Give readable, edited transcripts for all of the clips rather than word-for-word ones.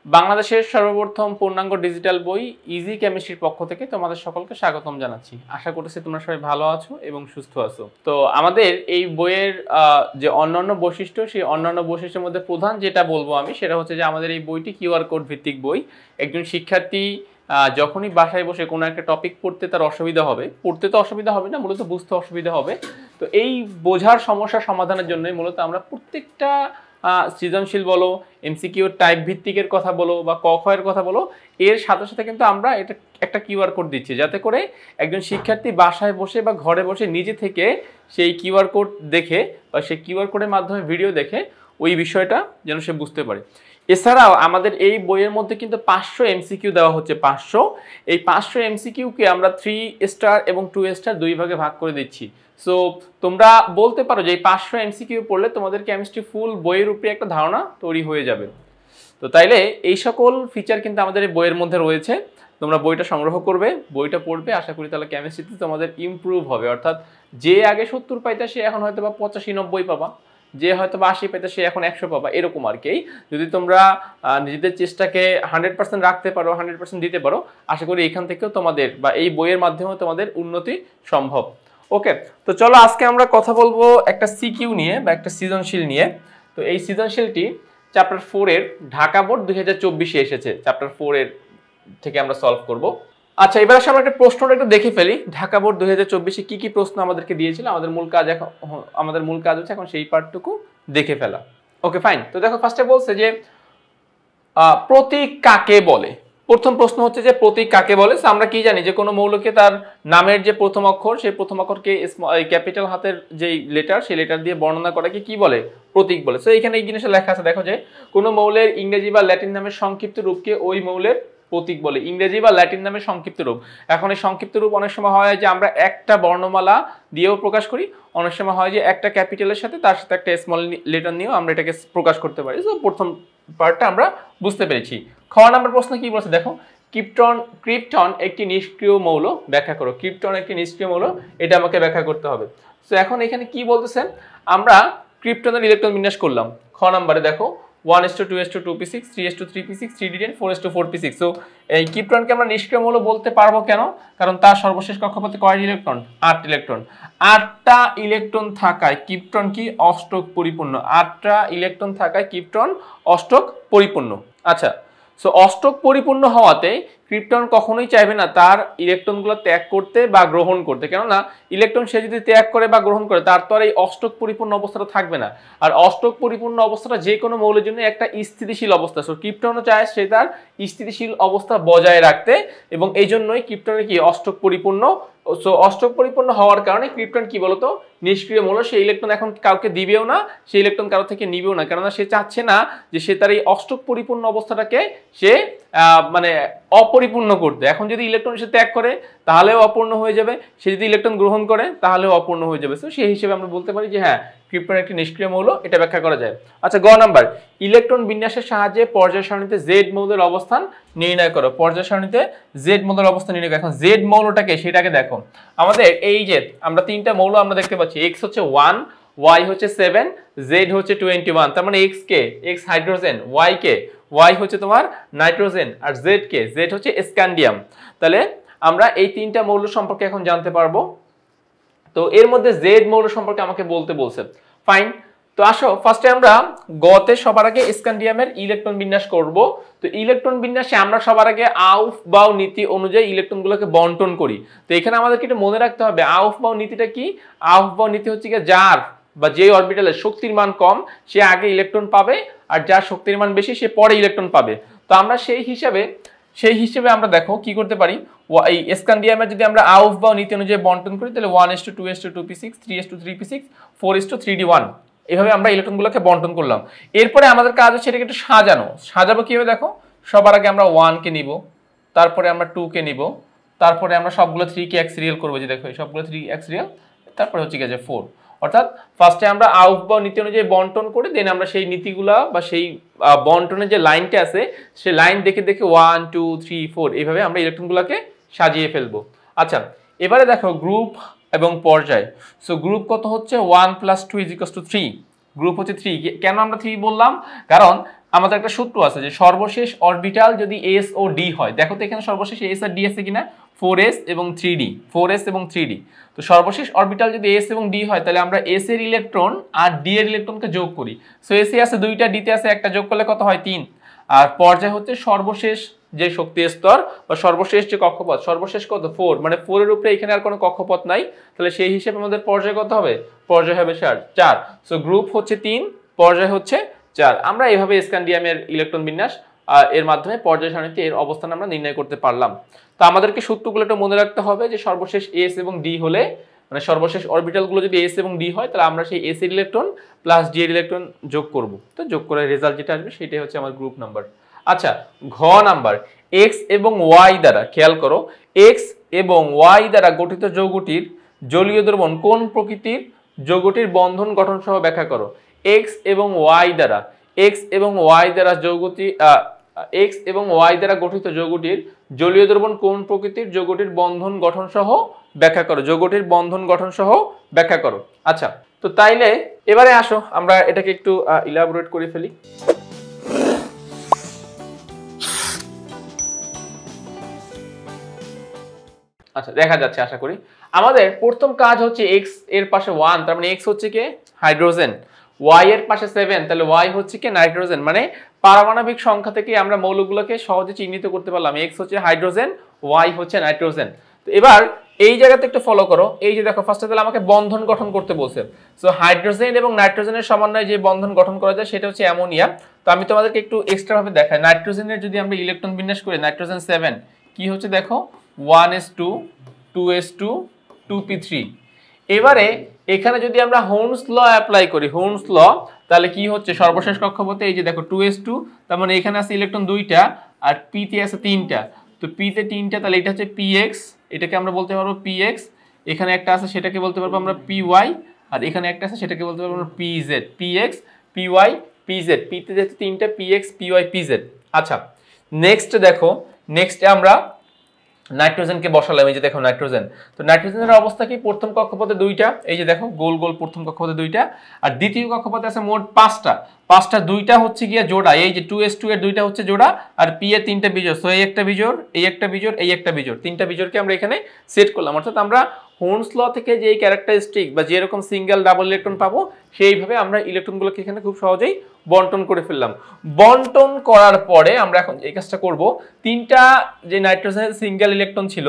বাংলাদেশের সর্বপ্রথম পূর্ণাঙ্গ ডিজিটাল বই ইজি কেমিস্ট্রির পক্ষ থেকে তোমাদের সকলকে স্বাগতম জানাচ্ছি। আশা করতেছি তোমরা সবাই ভালো আছো এবং সুস্থ আছো। তো আমাদের এই বইয়ের যে অন্যান্য বৈশিষ্ট্য, সেই অন্যান্য বৈশিষ্ট্যের মধ্যে প্রধান যেটা বলবো আমি, সেটা হচ্ছে যে আমাদের এই বইটি কিউআর কোড ভিত্তিক বই। একজন শিক্ষার্থী যখনই বাসায় বসে কোনো একটা টপিক পড়তে তার অসুবিধা হবে, পড়তে তো অসুবিধা হবে না, মূলত বুঝতে অসুবিধা হবে। তো এই বোঝার সমস্যা সমাধানের জন্যই মূলত আমরা প্রত্যেকটা সৃজনশীল বলো, এমসিকিউ টাইপ ভিত্তিকের কথা বলো বা ক খ এর কথা বলো, এর সাথে সাথে কিন্তু আমরা এটা একটা কিউআর কোড দিচ্ছি, যাতে করে একজন শিক্ষার্থী বাসায় বসে বা ঘরে বসে নিজে থেকে সেই কিউআর কোড দেখে বা সেই কিউআর কোডের মাধ্যমে ভিডিও দেখে ওই বিষয়টা যেন সে বুঝতে পারে। এছাড়াও আমাদের এই বইয়ের মধ্যে কিন্তু 500 এমসিকিউ দেওয়া হচ্ছে। 500 এই 500 এমসিকিউকে আমরা 3 স্টার এবং 2 স্টার দুই ভাগে ভাগ করে দিচ্ছি। সো তোমরা বলতে পারো যে এই 500 এমসিকিউ পড়লে তোমাদের কেমিস্ট্রি ফুল বইয়ের উপরে একটা ধারণা তৈরি হয়ে যাবে। তো তাইলে এই সকল ফিচার কিন্তু আমাদের এই বইয়ের মধ্যে রয়েছে। তোমরা বইটা সংগ্রহ করবে, বইটা পড়বে, আশা করি তাহলে কেমিস্ট্রিতে তোমাদের ইমপ্রুভ হবে। অর্থাৎ যে আগে 70 পাইতে সে এখন হয়তো বা 85-90 পাবা, যে হয়তো বা 80 পাইতে সে এখন 100 পাবা, এরকম আর কি। যদি তোমরা নিজেদের চেষ্টাকে 100% রাখতে পারো, 100% দিতে পারো, আশা করি এখান থেকেও তোমাদের বা এই বইয়ের মাধ্যমেও তোমাদের উন্নতি সম্ভব। ওকে, তো চলো আজকে আমরা কথা বলবো একটা সিকিউ নিয়ে বা একটা সৃজনশীল নিয়ে। তো এই সৃজনশীলটি চ্যাপ্টার 4 এর ঢাকা বোর্ড 2024-এ এসেছে। চ্যাপ্টার 4 এর থেকে আমরা সলভ করব। আচ্ছা, এবার আসলে আমরা একটা প্রশ্নটা একটু দেখে ফেলি। ঢাকা বোর্ড 2024-এ কি কি প্রশ্ন আমাদেরকে দিয়েছিল। আমাদের মূল কাজ হচ্ছে এখন সেই পার্টটুকু দেখে ফেলা। Okay fine. তো দেখো, ফার্স্টে বলছে যে প্রতীক কাকে বলে। প্রথম প্রশ্ন হচ্ছে যে প্রতীক কাকে বলে। আমরা কি জানি যে কোনো মৌলকে তার নামের যে প্রথম অক্ষর, সেই প্রথম অক্ষরকে ক্যাপিটাল হাতের যেই লেটার, সেই লেটার দিয়ে বর্ণনা করাকে কি বলে? প্রতীক বলে। সো এখানে এই জিনিসটা লেখা আছে, দেখো যে কোনো মৌলের ইংরেজি বা ল্যাটিন নামের সংক্ষিপ্ত রূপকে ওই মৌলের প্রতীক বলে। ইংরেজি বা ল্যাটিন নামের সংক্ষিপ্ত রূপ। এখন এই সংক্ষিপ্ত রূপ অনেক সময় হয় যে আমরা একটা বর্ণমালা দিয়েও প্রকাশ করি, অনেক সময় হয় যে একটা ক্যাপিটালের সাথে তার সাথে একটা স্মল লেটার নিয়েও আমরা এটাকে প্রকাশ করতে পারি। সো প্রথম পার্টটা আমরা বুঝতে পেরেছি। খ নাম্বার প্রশ্ন কি বলছে দেখো, ক্রিপ্টন একটি নিষ্ক্রিয় মৌল, ব্যাখ্যা করো। ক্রিপ্টন একটি নিষ্ক্রিয় মৌল, এটা আমাকে ব্যাখ্যা করতে হবে। সো এখন এখানে কি বলতেছেন, আমরা ক্রিপ্টনের ইলেকট্রন বিন্যাস করলাম। খ নাম্বারে দেখো 1:2:2p6, 3:3p6, 3d10, 4:4p6। So এই ক্রিপ্টনকে আমরা নিষ্ক্রিয় মৌল বলতে পারবো কেন? কারণ তার সর্বশেষ কক্ষপথে কয়টি ইলেকট্রন? 8 ইলেকট্রন। 8টা ইলেকট্রন থাকায় ক্রিপ্টন কি অষ্টক পরিপূর্ণ। 8টা ইলেকট্রন থাকায় ক্রিপ্টন অষ্টক পরিপূর্ণ। আচ্ছা, সো অষ্টক পরিপূর্ণ হওয়াতে ক্রিপ্টন কখনোই চাইবে না তার ইলেকট্রনগুলো ত্যাগ করতে বা গ্রহণ করতে। কেননা ইলেকট্রন সে যদি ত্যাগ করে বা গ্রহণ করে, তার তো আর এই অষ্টক পরিপূর্ণ অবস্থাটা থাকবে না। আর অষ্টক পরিপূর্ণ অবস্থাটা যে কোনো মৌলের জন্য একটা স্থিতিশীল অবস্থা। সো ক্রিপ্টনও চায় সে তার স্থিতিশীল অবস্থা বজায় রাখতে, এবং এই জন্যই ক্রিপ্টনের কি অষ্টক পরিপূর্ণ। সো অষ্টক পরিপূর্ণ হওয়ার কারণে ক্রিপ্টন কি বলতো নিষ্ক্রিয় মৌল। সেই ইলেকট্রন এখন কাউকে দিবেও না, সেই ইলেকট্রন কারো থেকে নিবেও না, কেননা সে চাচ্ছে না যে সে তার এই অষ্টক পরিপূর্ণ অবস্থাটাকে সে মানে অপরিপূর্ণ করতে। এখন যদি ইলেকট্রন সে ত্যাগ করে তাহলেও অপূর্ণ হয়ে যাবে, সে যদি ইলেকট্রন গ্রহণ করে তাহলেও অপূর্ণ হয়ে যাবে। তো সেই হিসেবে আমরা বলতে পারি যে হ্যাঁ, ক্রিপ্টন একটি নিষ্ক্রিয় মৌল, এটা ব্যাখ্যা করা যায়। আচ্ছা, গ নাম্বার, ইলেকট্রন বিন্যাসের সাহায্যে পর্যায় সারণীতে জেড মৌলের অবস্থান নির্ণয় করো। পর্যায় সারণীতে জেড মৌলের অবস্থান নির্ণয় করো। এখন জেড মৌলটাকে, সেটাকে দেখো। আমাদের এই যে আমরা তিনটা মৌল আমরা দেখতে পাচ্ছি, এক্স হচ্ছে 1, ওয়াই হচ্ছে 7, জেড হচ্ছে 21। তার মানে এক্স কে, এক্স হাইড্রোজেন, ওয়াই কে, ওয়াই হচ্ছে তোমার নাইট্রোজেন, আর জেড কে, জেড হচ্ছে স্ক্যান্ডিয়াম। তাহলে আমরা এই তিনটা মৌল সম্পর্কে এখন জানতে পারবো। তো এর মধ্যে জেড মৌল সম্পর্কে আমাকে বলতে বলছে। ফাইন। তো আসো ফার্স্টে আমরা গতে সবার আগে স্ক্যান্ডিয়ামের ইলেকট্রন বিন্যাস করব। তো ইলেকট্রন বিন্যাসে আমরা সবার আগে আউফ বাউ নীতি অনুযায়ী ইলেকট্রনগুলোকে বন্টন করি। তো এখানে আমাদেরকে একটু মনে রাখতে হবে আউফ বাউ নীতিটা কি। আউফ বাউ নীতি হচ্ছে কি, যার বা যে অরবিটালের শক্তির মান কম সে আগে ইলেকট্রন পাবে, আর যার শক্তির মান বেশি সে পরে ইলেকট্রন পাবে। তো আমরা সেই হিসেবে আমরা দেখো কি করতে পারি, এই স্ক্যান্ডিয়ামের যদি আমরা আউফ বাউ নীতি অনুযায়ী বন্টন করি, তাহলে 1:2:2p6, 3:3p6, 4:3d1, এভাবে আমরা ইলেকট্রনগুলোকে বন্টন করলাম। এরপরে আমাদের কাজ হচ্ছে এটাকে একটু সাজাবো কিভাবে দেখো। সবার আগে আমরা 1 কে নিব, তারপরে আমরা 2 কে নিব, তারপরে আমরা সবগুলো 3 কে এক সিরিয়াল করবো, যে দেখো সবগুলো 3 এক সিরিয়াল, তারপরে হচ্ছে কি যে 4। অর্থাৎ ফার্স্টে আমরা আউফ বাউ নীতি অনুযায়ী বন্টন করে দেন আমরা সেই নীতিগুলা বা সেই বন্টনের যে লাইনটা আছে সেই লাইন দেখে দেখে 1 2 3 4 এইভাবে আমরা ইলেকট্রনগুলোকে সাজিয়ে ফেলবো। আচ্ছা, এবারে দেখো গ্রুপ এবং পর্যায়। সো গ্রুপ কত হচ্ছে 1 + 2 = 3। গ্রুপ হচ্ছে 3। কেন আমরা 3 বললাম? কারণ আমাদের একটা সূত্র আছে যে সর্বশেষ অরবিটাল যদি s ও d হয়, দেখো তো এখানে সর্বশেষ s আর d আছে কিনা, 4s এবং 3d, 4s এবং 3d। তো সর্বশেষ অরবিটাল যদি s এবং d হয় তাহলে আমরা s এর ইলেকট্রন আর d এর ইলেকট্রনকে যোগ করি। সো s এ আছে 2টা, d তে আছে একটা, যোগ করলে কত হয় 3। আর পর্যায় হচ্ছে সর্বশেষ যে শক্তি স্তর বা সর্বশেষ যে কক্ষপথ, সর্বশেষ কত 4, মানে 4 এর উপরে এখানে আর কোনো কক্ষপথ নাই, তাহলে সেই হিসেবে আমাদের পর্যায় কত হবে, পর্যায় হবে 4। সো গ্রুপ হচ্ছে 3, পর্যায় হচ্ছে 4। আমরা এইভাবে স্ক্যান্ডিয়ামের ইলেকট্রন বিন্যাস এর মাধ্যমে পর্যায় সারণীতে এর অবস্থান আমরা নির্ণয় করতে পারলাম। তো আমাদেরকে সূত্রগুলো একটু মনে রাখতে হবে যে সর্বশেষ s এবং d হলে, মানে সর্বশেষ অরবিটালগুলো যদি s এবং d হয় তাহলে আমরা সেই s এর ইলেকট্রন প্লাস d এর ইলেকট্রন যোগ করব। তো যোগ করে রেজাল্ট যেটা আসবে সেটাই হচ্ছে আমার গ্রুপ নাম্বার। আচ্ছা, ঘ নাম্বার, x এবং y দ্বারা, খেয়াল করো, x এবং y দ্বারা গঠিত যৌগটির জলীয় দ্রবণ কোন প্রকৃতির, যৌগটির বন্ধন গঠন সহ ব্যাখ্যা করো। x এবং y দ্বারা, x এবং y দ্বারা যৌগটি x এবং y দ্বারা গঠিত যৌগটির জলীয় দ্রবণ কোন প্রকৃতির, যৌগটির বন্ধন গঠন সহ ব্যাখ্যা করো, যৌগটির বন্ধন গঠন সহ ব্যাখ্যা করো। আচ্ছা, তো তাইলে এবারে আসো আমরা এটাকে একটু ইলাবোরেট করে ফেলি। আচ্ছা, দেখা যাচ্ছে আশা করি। আমাদের প্রথম কাজ হচ্ছে x এর পাশে 1, তার মানে x হচ্ছে কি হাইড্রোজেন, y এর পাশে 7, তাহলে y হচ্ছে কি নাইট্রোজেন। মানে পারমাণবিক সংখ্যা থেকে আমরা মৌলগুলোকে সহজে চিহ্নিত করতে পারলাম, x হচ্ছে হাইড্রোজেন, y হচ্ছে নাইট্রোজেন। তো এবার এই জায়গাতে একটু ফলো করো, এই যে দেখো ফার্স্টে তাহলে আমাকে বন্ধন গঠন করতে বলছে। সো হাইড্রোজেন এবং নাইট্রোজেনের সমন্বয়ে যে বন্ধন গঠন করা যায় সেটা হচ্ছে অ্যামোনিয়া। তো আমি তোমাদেরকে একটু এক্সট্রা ভাবে দেখাই, নাইট্রোজেনের যদি আমরা ইলেকট্রন বিন্যাস করি, নাইট্রোজেন 7 কি হচ্ছে দেখো, 1s2 2s2 2p3। এবারে এখানে যদি আমরা হোমস ল অ্যাপ্লাই করি, হোমস ল, তাহলে কি হচ্ছে সর্বশেষ কক্ষপথে এই যে দেখো 2s2, তার মানে এখানে আছে ইলেকট্রন 2টা আর p তে আছে 3টা। তো p তে 3টা, তাহলে এটা হচ্ছে px, এটাকে আমরা বলতে পারবো px, এখানে একটা আছে সেটাকে বলতে পারবো আমরা py, আর এখানে একটা আছে সেটাকে বলতে পারবো আমরা pz, px py pz, p তে যেহেতু 3টা px py pz। আচ্ছা, নেক্সট দেখো, নেক্সটে আমরা নাইট্রোজেনকে বসালাম, এই যে দেখো নাইট্রোজেন। তো নাইট্রোজেনের অবস্থা কি, প্রথম কক্ষপথে 2টা, এই যে দেখো গোল গোল প্রথম কক্ষপথে 2টা, আর দ্বিতীয় কক্ষপথে আছে মোট 5টা। 2টা হচ্ছে গিয়ে জোড়া, এই যে 2s2 এর 2টা হচ্ছে জোড়া, আর p এর 3টা বিজোড়। সো এই একটা বিজোড়, এই একটা বিজোড়, এই একটা বিজোড়, 3টা বিজোড়কে আমরা এখানে সেট করলাম। অর্থাৎ আমরা হোমস ল থেকে যে ক্যারেক্টারিস্টিক বা যে রকম সিঙ্গেল ডাবল ইলেকট্রন পাবো সেইভাবে আমরা ইলেকট্রনগুলোকে এখানে খুব সহজেই বন্টন করে ফেললাম। বন্টন করার পরে আমরা এখন এই কাজটা করব, 3টা যে নাইট্রোজেনের সিঙ্গেল ইলেকট্রন ছিল,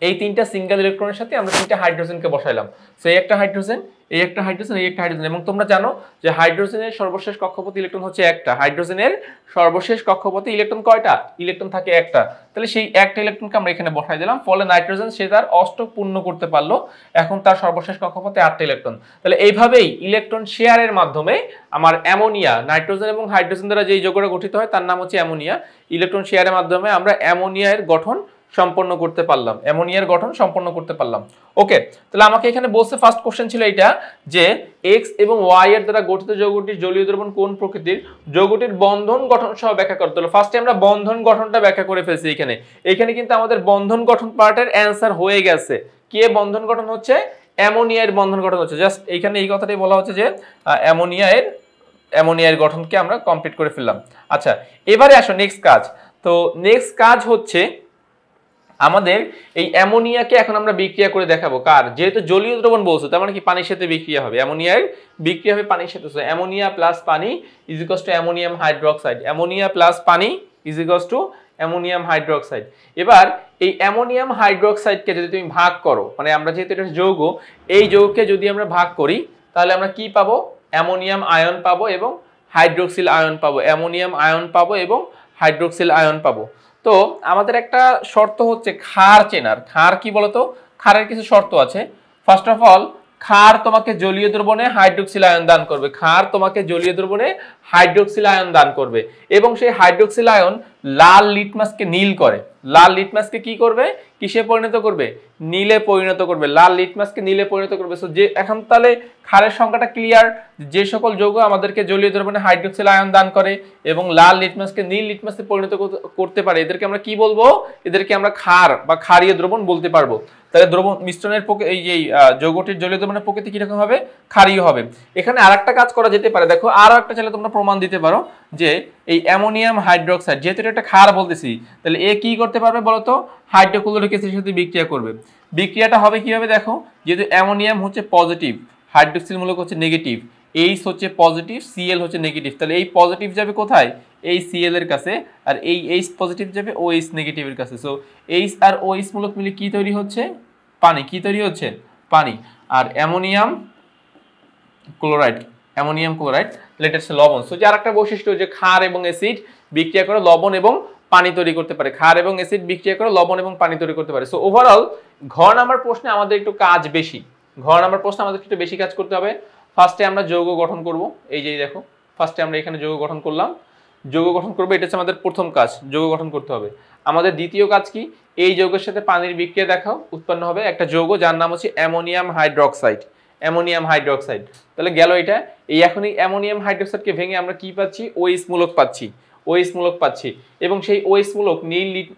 এই 3টা সিঙ্গেল ইলেকট্রনের সাথে আমরা 3টা হাইড্রোজেনকে বসাইলাম। সো এই একটা হাইড্রোজেন, এই একটা হাইড্রোজেন, এই একটা হাইড্রোজেন। এবং তোমরা জানো যে হাইড্রোজেনের সর্বশেষ কক্ষপথে ইলেকট্রন হচ্ছে একটা, হাইড্রোজেনের সর্বশেষ কক্ষপথে ইলেকট্রন কয়টা, ইলেকট্রন থাকে একটা। তাহলে সেই একটা ইলেকট্রনকে আমরা এখানে বসাই দিলাম, ফলে নাইট্রোজেন সে তার অষ্টক পূর্ণ করতে পারলো, এখন তার সর্বশেষ কক্ষপথে 8টা ইলেকট্রন। তাহলে এইভাবেই ইলেকট্রন শেয়ারের মাধ্যমে আমার অ্যামোনিয়া, নাইট্রোজেন এবং হাইড্রোজেন দ্বারা যেই যৌগটা গঠিত হয় তার নাম হচ্ছে অ্যামোনিয়া, ইলেকট্রন শেয়ারের মাধ্যমে আমরা অ্যামোনিয়ার গঠন সম্পন্ন করতে পারলাম, অ্যামোনিয়ার গঠন সম্পন্ন করতে পারলাম। ওকে, তাহলে আমাকে এখানে বলছে, ফার্স্ট কোশ্চেন ছিল এটা যে x এবং y এর দ্বারা গঠিত যৌগটির জলীয় দ্রবণ কোন প্রকৃতির, যৌগটির বন্ধন গঠন সহ ব্যাখ্যা করতে হলো। ফার্স্টে আমরা বন্ধন গঠনটা ব্যাখ্যা করে ফেলছি। এখানে কিন্তু আমাদের বন্ধন গঠন পার্টের অ্যান্সার হয়ে গেছে। কে বন্ধন গঠন হচ্ছে, অ্যামোনিয়ার বন্ধন গঠন হচ্ছে। জাস্ট এখানে এই কথাটাই বলা হচ্ছে যে অ্যামোনিয়ার গঠনকে আমরা কমপ্লিট করে ফেললাম। আচ্ছা, এবারে আসো নেক্সট কাজ। তো নেক্সট কাজ হচ্ছে আমাদের এই অ্যামোনিয়াকে এখন আমরা বিক্রিয়া করে দেখাবো, কার, যেহেতু জলীয় দ্রবণ বলছো তার মানে কি পানির সাথে বিক্রিয়া হবে, অ্যামোনিয়ার বিক্রিয়া হবে পানির সাথে। অ্যামোনিয়া প্লাস পানি is equals to ammonium hydroxide, ammonia plus পানি is equals to ammonium hydroxide. এবার এই অ্যামোনিয়াম হাইড্রোক্সাইডকে যদি তুমি ভাগ করো, মানে আমরা যেহেতু এটা যৌগ, এই যৌগকে যদি আমরা ভাগ করি তাহলে আমরা কি পাবো, অ্যামোনিয়াম আয়ন পাবো এবং হাইড্রোক্সিল আয়ন পাবো, অ্যামোনিয়াম আয়ন পাবো এবং হাইড্রোক্সিল আয়ন পাবো। তো আমাদের একটা শর্ত হচ্ছে ক্ষার চেনার। ক্ষার কি বলতো, ক্ষারের কিছু শর্ত আছে। ফার্স্ট অফ অল, ক্ষার তোমাকে জলীয় দ্রবণে হাইড্রোক্সিল আয়ন দান করবে, ক্ষার তোমাকে জলীয় দ্রবণে হাইড্রোক্সিল আয়ন দান করবে এবং সেই হাইড্রোক্সিল আয়ন লাল লিটমাসকে নীল করে। লাল লিটমাসকে কি করবে, কিসে পরিণত করবে, নীলে পরিণত করবে, লাল লিটমাসকে নীলে পরিণত করবে। সো যে এখন তাহলে ক্ষারের সংখ্যাটা ক্লিয়ার, যে সকল যৌগ আমাদেরকে জলীয় দ্রবণে হাইড্রোক্সিল আয়ন দান করে এবং লাল লিটমাসকে নীল লিটমাসে পরিণত করতে পারে, এদেরকে আমরা কি বলবো, এদেরকে আমরা ক্ষার বা ক্ষারীয় দ্রবণ বলতে পারবো। তাহলে দ্রবণ মিশ্রণের এই যে যৌগটির জলীয় দ্রবণের প্রকৃতি কিরকম হবে, ক্ষারীয় হবে। এখানে আরেকটা কাজ করা যেতে পারে, দেখো আরো একটা চাইলে তোমরা প্রমাণ দিতে পারো যে এই অ্যামোনিয়াম হাইড্রোক্সাইড, যেহেতু এটা একটা ক্ষার বলতেছি, তাহলে এ কি করতে পারবে বলতো, হাইড্রোক্লোরিক অ্যাসিডের সাথে বিক্রিয়া করবে। বিক্রিয়াটা হবে কিভাবে দেখো, যেহেতু অ্যামোনিয়াম হচ্ছে পজিটিভ, হাইড্রোক্সিল মূলক হচ্ছে নেগেটিভ, এইচ হচ্ছে পজিটিভ, সিএল হচ্ছে নেগেটিভ, তাহলে এই পজিটিভ যাবে কোথায়, এই সিএল এর কাছে, আর এই এইচ পজিটিভ যাবে ওএইচ নেগেটিভের কাছে। সো এইচ আর ওএইচ মূলক মিলে কি তৈরি হচ্ছে, পানি। কি তৈরি হচ্ছে, পানি। আর অ্যামোনিয়াম ক্লোরাইড, অ্যামোনিয়াম ক্লোরাইড, তাহলে এটা হচ্ছে লবণ। সো যে আরেকটা বৈশিষ্ট্য, যে ক্ষার এবং অ্যাসিড বিক্রিয়া করে লবণ এবং পানি তৈরি করতে পারে, ক্ষার এবং অ্যাসিড বিক্রিয়া করে লবণ এবং পানি তৈরি করতে পারে। সো ওভারঅল ঘ নাম্বার প্রশ্নে আমাদের একটু কাজ বেশি, ঘ নাম্বার প্রশ্নে আমাদের একটু বেশি কাজ করতে হবে। ফার্স্টে আমরা যৌগ গঠন করব, এই যে দেখো ফার্স্টে আমরা এখানে যৌগ গঠন করলাম, যৌগ গঠন করবো, এটা হচ্ছে আমাদের প্রথম কাজ, যৌগ গঠন করতে হবে। আমাদের দ্বিতীয় কাজ কি, এই যৌগের সাথে পানির বিক্রিয়া দেখাও, উৎপন্ন হবে একটা যৌগ যার নাম হচ্ছে অ্যামোনিয়াম হাইড্রোক্সাইড, অ্যামোনিয়াম হাইড্রোক্সাইড। তাহলে গেল এটা। এই এখন এই অ্যামোনিয়াম হাইড্রোক্সাইডকে ভেঙে আমরা কি পাচ্ছি, ওএইচ মূলক পাচ্ছি, ওএইচ মূলক পাচ্ছি, এবং সেই ওএইচ মূলক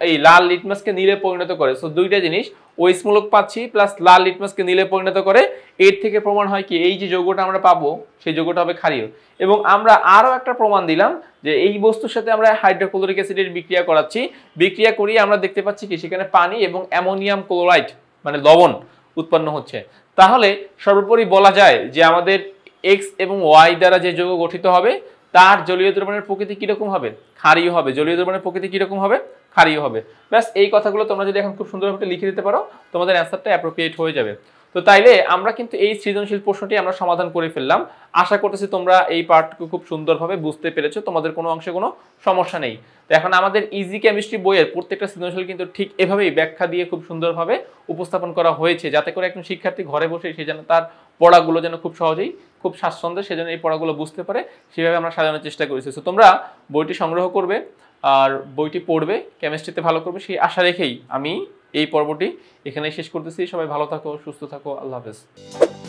এই লাল লিটমাসকে নীলে পরিণত করে। সো দুইটা জিনিস, ওএইচ মূলক পাচ্ছি প্লাস লাল লিটমাসকে নীলে পরিণত করে। এর থেকে প্রমাণ হয় কি, এই যে যৌগটা আমরা পাবো সেই যৌগটা হবে ক্ষারীয়। এবং আমরা আরো একটা প্রমাণ দিলাম যে এই বস্তুর সাথে আমরা হাইড্রোক্লোরিক অ্যাসিডের বিক্রিয়া করাচ্ছি, বিক্রিয়া করিয়ে আমরা দেখতে পাচ্ছি কি সেখানে পানি এবং অ্যামোনিয়াম ক্লোরাইড মানে লবণ উৎপন্ন হচ্ছে। তাহলে সর্বোপরি বলা যায় যে আমাদের এক্স এবং ওয়াই দ্বারা যে যৌগ গঠিত হবে তার জলীয় দ্রবণের প্রকৃতি কিরকম হবে, ক্ষারীয় হবে। জলীয় দ্রবণের প্রকৃতি কিরকম হবে, ক্ষারীয় হবে। ব্যাস এই কথাগুলো তোমরা যদি এখন খুব সুন্দরভাবে লিখে দিতে পারো, তোমাদের অ্যান্সারটা অ্যাপ্রোপ্রিয়েট হয়ে যাবে। তো তাইলে আমরা কিন্তু এই সৃজনশীল প্রশ্নটি আমরা সমাধান করে ফেললাম। আশা করতেছি তোমরা এই পার্টটুকু খুব সুন্দরভাবে বুঝতে পেরেছো, তোমাদের কোনো অংশে কোনো সমস্যা নেই। তো এখন আমাদের ইজি কেমিস্ট্রি বইয়ের প্রত্যেকটা সৃজনশীল কিন্তু ঠিক এভাবেই ব্যাখ্যা দিয়ে খুব সুন্দরভাবে উপস্থাপন করা হয়েছে, যাতে করে একজন শিক্ষার্থী ঘরে বসে সে যেন তার পড়াগুলো যেন খুব সহজেই, খুব স্বাচ্ছন্দ্যে সে যেন এই পড়াগুলো বুঝতে পারে, সেভাবে আমরা সাজানোর চেষ্টা করেছি। তো তোমরা বইটি সংগ্রহ করবে আর বইটি পড়বে, কেমিস্ট্রিতে ভালো করবে, সেই আশা রেখেই আমি এই পর্বটি এখানেই শেষ করতেছি। সবাই ভালো থাকো, সুস্থ থাকো, আল্লাহ হাফেজ।